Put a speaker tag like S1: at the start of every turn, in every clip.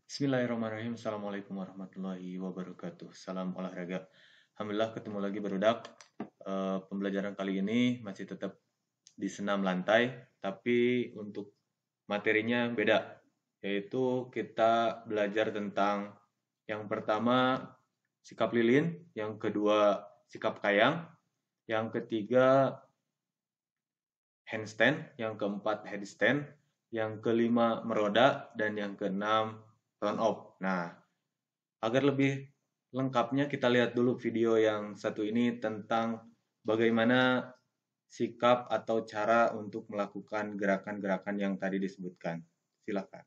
S1: Bismillahirrahmanirrahim. Assalamualaikum warahmatullahi wabarakatuh. Salam olahraga. Alhamdulillah ketemu lagi barudak. Pembelajaran kali ini masih tetap di senam lantai, tapi untuk materinya beda. Yaitu kita belajar tentang yang pertama sikap lilin, yang kedua sikap kayang, yang ketiga handstand, yang keempat headstand, yang kelima meroda, dan yang keenam round off. Nah, agar lebih lengkapnya kita lihat dulu video yang satu ini tentang bagaimana sikap atau cara untuk melakukan gerakan-gerakan yang tadi disebutkan. Silakan.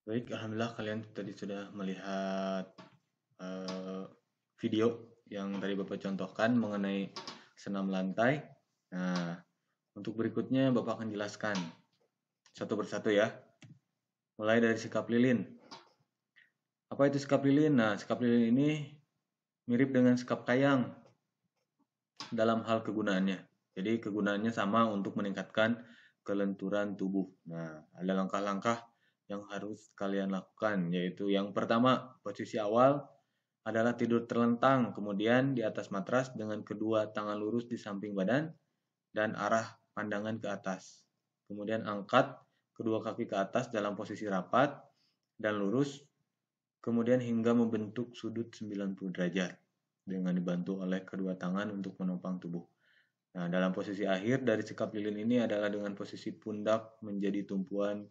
S1: Baik, alhamdulillah kalian tadi sudah melihat eh, video yang tadi Bapak contohkan mengenai senam lantai. Nah, untuk berikutnya Bapak akan jelaskan satu persatu ya. Mulai dari sikap lilin. Apa itu sikap lilin? Nah, sikap lilin ini mirip dengan sikap kayang dalam hal kegunaannya. Jadi kegunaannya sama untuk meningkatkan kelenturan tubuh. Nah, ada langkah-langkah yang harus kalian lakukan, yaitu yang pertama, posisi awal adalah tidur terlentang, kemudian di atas matras dengan kedua tangan lurus di samping badan dan arah pandangan ke atas. Kemudian angkat kedua kaki ke atas dalam posisi rapat dan lurus, kemudian hingga membentuk sudut 90 derajat dengan dibantu oleh kedua tangan untuk menopang tubuh. Nah, dalam posisi akhir dari sikap lilin ini adalah dengan posisi pundak menjadi tumpuan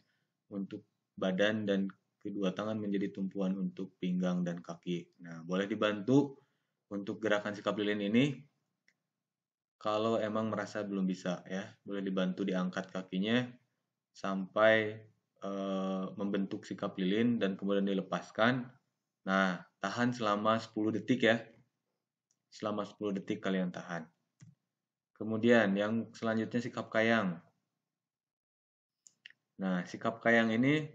S1: untuk badan dan kedua tangan menjadi tumpuan untuk pinggang dan kaki. Nah, boleh dibantu untuk gerakan sikap lilin ini kalau emang merasa belum bisa ya. Boleh dibantu diangkat kakinya sampai membentuk sikap lilin dan kemudian dilepaskan. Nah, tahan selama 10 detik ya. Selama 10 detik kalian tahan. Kemudian yang selanjutnya sikap kayang. Nah, sikap kayang ini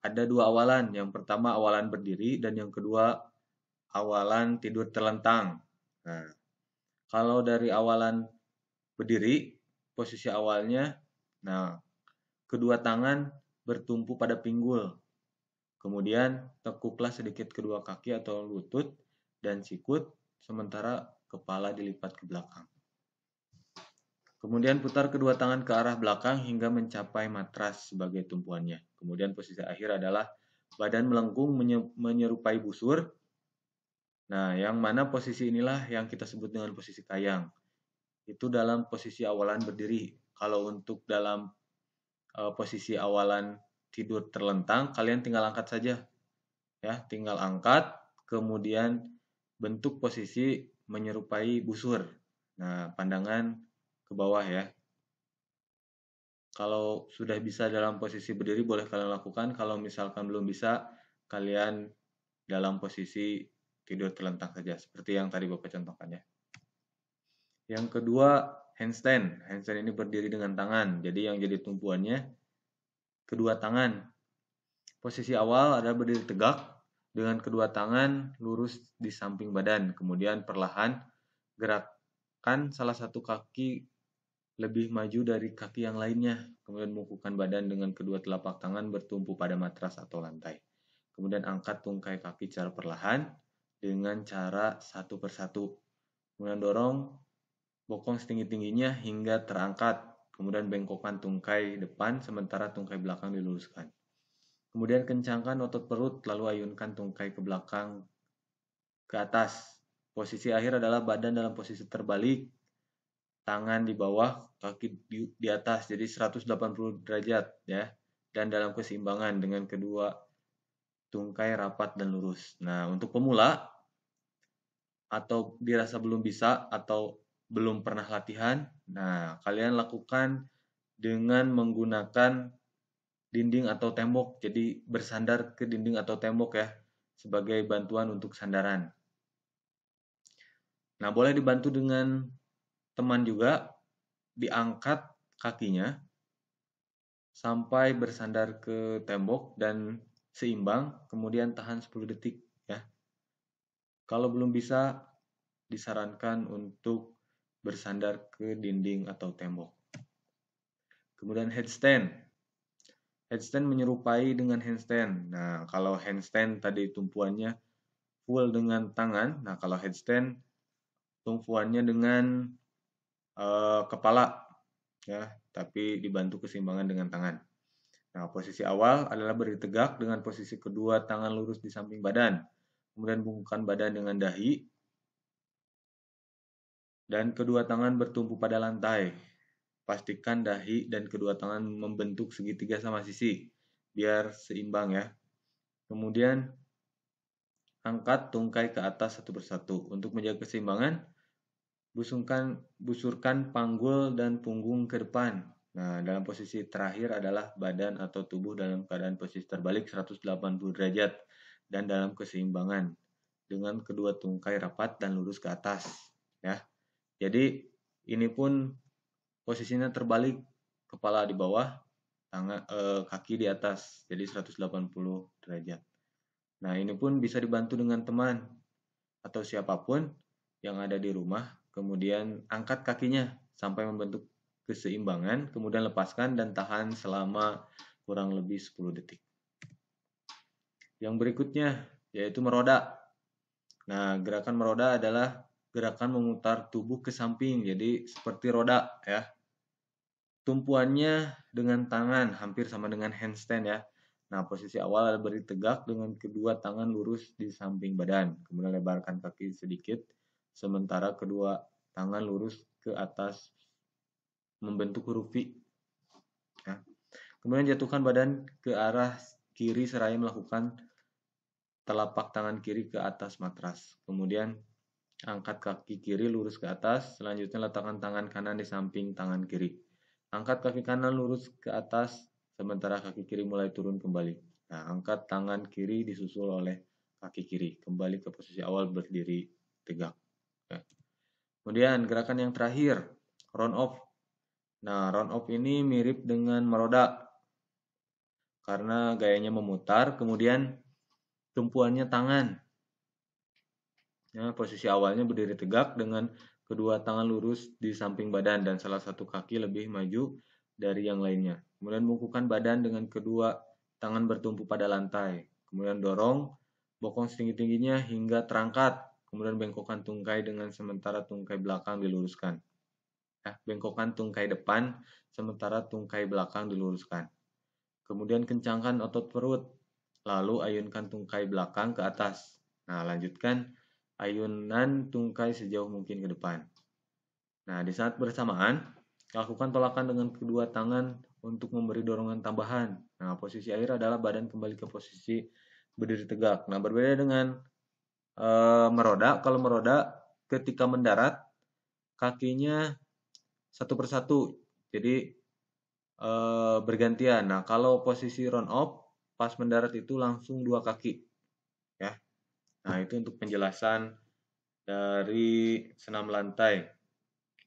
S1: ada dua awalan. Yang pertama awalan berdiri dan yang kedua awalan tidur terlentang. Nah, kalau dari awalan berdiri, posisi awalnya, nah, kedua tangan bertumpu pada pinggul. Kemudian tekuklah sedikit kedua kaki atau lutut dan sikut, sementara kepala dilipat ke belakang. Kemudian putar kedua tangan ke arah belakang hingga mencapai matras sebagai tumpuannya. Kemudian posisi akhir adalah badan melengkung menyerupai busur. Nah, yang mana posisi inilah yang kita sebut dengan posisi kayang. Itu dalam posisi awalan berdiri. Kalau untuk dalam posisi awalan tidur terlentang, kalian tinggal angkat saja Ya, tinggal angkat, kemudian bentuk posisi menyerupai busur. Nah, pandangan ke bawah ya. Kalau sudah bisa dalam posisi berdiri boleh kalian lakukan. Kalau misalkan belum bisa, kalian dalam posisi tidur terlentang saja seperti yang tadi Bapak contohkan ya. Yang kedua, handstand. Handstand ini berdiri dengan tangan. Jadi yang jadi tumpuannya kedua tangan. Posisi awal adalah berdiri tegak dengan kedua tangan lurus di samping badan. Kemudian perlahan gerakan salah satu kaki lebih maju dari kaki yang lainnya. Kemudian bungkukkan badan dengan kedua telapak tangan bertumpu pada matras atau lantai. Kemudian angkat tungkai kaki secara perlahan dengan cara satu persatu. Kemudian dorong bokong setinggi-tingginya hingga terangkat. Kemudian bengkokkan tungkai depan sementara tungkai belakang diluruskan. Kemudian kencangkan otot perut lalu ayunkan tungkai ke belakang ke atas. Posisi akhir adalah badan dalam posisi terbalik, tangan di bawah, kaki di atas, jadi 180 derajat ya. Dan dalam keseimbangan dengan kedua tungkai rapat dan lurus. Nah, untuk pemula atau dirasa belum bisa atau belum pernah latihan, nah kalian lakukan dengan menggunakan dinding atau tembok. Jadi bersandar ke dinding atau tembok ya sebagai bantuan untuk sandaran. Nah, boleh dibantu dengan teman juga, diangkat kakinya sampai bersandar ke tembok dan seimbang, kemudian tahan 10 detik ya. Kalau belum bisa, disarankan untuk bersandar ke dinding atau tembok. Kemudian headstand. Headstand menyerupai dengan handstand. Nah, kalau handstand tadi tumpuannya full dengan tangan, nah kalau headstand tumpuannya dengan kepala ya, tapi dibantu keseimbangan dengan tangan. Nah, posisi awal adalah berdiri tegak dengan posisi kedua tangan lurus di samping badan. Kemudian bungkukkan badan dengan dahi dan kedua tangan bertumpu pada lantai. Pastikan dahi dan kedua tangan membentuk segitiga sama sisi biar seimbang ya. Kemudian angkat tungkai ke atas satu persatu. Untuk menjaga keseimbangan, busurkan panggul dan punggung ke depan. Nah, dalam posisi terakhir adalah badan atau tubuh dalam keadaan posisi terbalik 180 derajat dan dalam keseimbangan dengan kedua tungkai rapat dan lurus ke atas ya. Jadi ini pun posisinya terbalik, kepala di bawah, kaki di atas, jadi 180 derajat. Nah, ini pun bisa dibantu dengan teman atau siapapun yang ada di rumah. Kemudian angkat kakinya sampai membentuk keseimbangan, kemudian lepaskan dan tahan selama kurang lebih 10 detik. Yang berikutnya yaitu meroda. Nah, gerakan meroda adalah gerakan memutar tubuh ke samping, jadi seperti roda ya. Tumpuannya dengan tangan hampir sama dengan handstand ya. Nah, posisi awal adalah berdiri tegak dengan kedua tangan lurus di samping badan. Kemudian lebarkan kaki sedikit, sementara kedua tangan lurus ke atas membentuk huruf V. Ya. Kemudian jatuhkan badan ke arah kiri seraya melakukan telapak tangan kiri ke atas matras. Kemudian angkat kaki kiri lurus ke atas. Selanjutnya letakkan tangan kanan di samping tangan kiri. Angkat kaki kanan lurus ke atas, sementara kaki kiri mulai turun kembali. Nah, angkat tangan kiri disusul oleh kaki kiri. Kembali ke posisi awal berdiri tegak. Nah, kemudian gerakan yang terakhir, round off. Nah, round off ini mirip dengan meroda. Karena gayanya memutar, kemudian tumpuannya tangan. Ya, posisi awalnya berdiri tegak dengan kedua tangan lurus di samping badan dan salah satu kaki lebih maju dari yang lainnya. Kemudian bungkukkan badan dengan kedua tangan bertumpu pada lantai. Kemudian dorong bokong setinggi-tingginya hingga terangkat. Kemudian bengkokkan tungkai dengan sementara tungkai belakang diluruskan. Ya, bengkokkan tungkai depan sementara tungkai belakang diluruskan. Kemudian kencangkan otot perut. Lalu ayunkan tungkai belakang ke atas. Nah, lanjutkan ayunan tungkai sejauh mungkin ke depan. Nah, di saat bersamaan, lakukan tolakan dengan kedua tangan untuk memberi dorongan tambahan. Nah, posisi akhir adalah badan kembali ke posisi berdiri tegak. Nah, berbeda dengan meroda. Kalau meroda ketika mendarat kakinya satu persatu, jadi bergantian. Nah, kalau posisi round off pas mendarat itu langsung 2 kaki, ya. Nah, itu untuk penjelasan dari senam lantai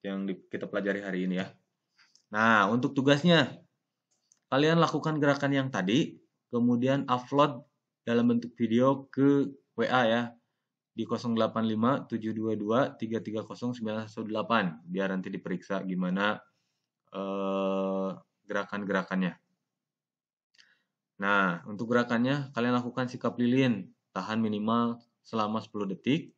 S1: yang kita pelajari hari ini ya. Nah, untuk tugasnya, kalian lakukan gerakan yang tadi, kemudian upload dalam bentuk video ke WA ya, di 085 722 330 918, biar nanti diperiksa gimana gerakan-gerakannya. Nah, untuk gerakannya, kalian lakukan sikap lilin, tahan minimal selama 10 detik.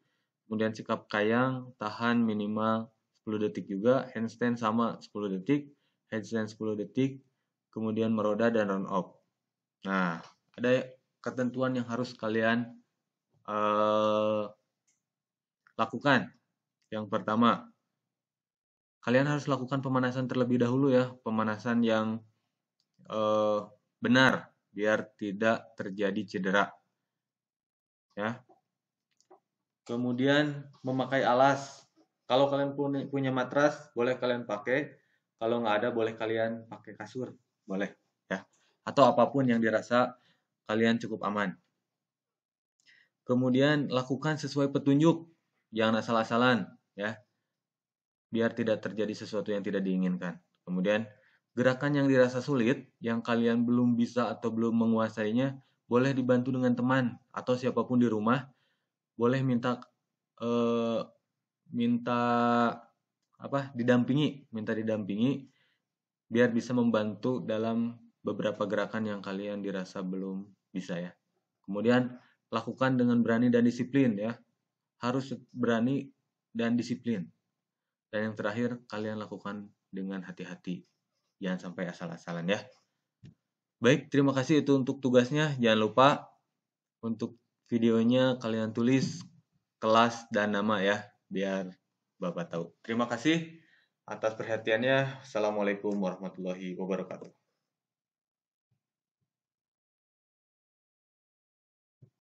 S1: Kemudian sikap kayang, tahan minimal 10 detik juga. Handstand sama 10 detik. Headstand 10 detik. Kemudian meroda dan round off. Nah, ada ketentuan yang harus kalian lakukan. Yang pertama, kalian harus lakukan pemanasan terlebih dahulu ya. Pemanasan yang benar biar tidak terjadi cedera. Ya. Kemudian memakai alas. Kalau kalian punya matras, boleh kalian pakai. Kalau nggak ada, boleh kalian pakai kasur, boleh ya. Atau apapun yang dirasa kalian cukup aman. Kemudian lakukan sesuai petunjuk, jangan asal-asalan ya. Biar tidak terjadi sesuatu yang tidak diinginkan. Kemudian gerakan yang dirasa sulit, yang kalian belum bisa atau belum menguasainya, boleh dibantu dengan teman atau siapapun di rumah. Boleh minta didampingi biar bisa membantu dalam beberapa gerakan yang kalian dirasa belum bisa ya. Kemudian lakukan dengan berani dan disiplin ya. Harus berani dan disiplin. Dan yang terakhir, kalian lakukan dengan hati-hati. Jangan sampai asal-asalan ya. Baik, terima kasih itu untuk tugasnya. Jangan lupa untuk videonya kalian tulis kelas dan nama ya, biar Bapak tahu. Terima kasih atas perhatiannya. Assalamualaikum warahmatullahi wabarakatuh.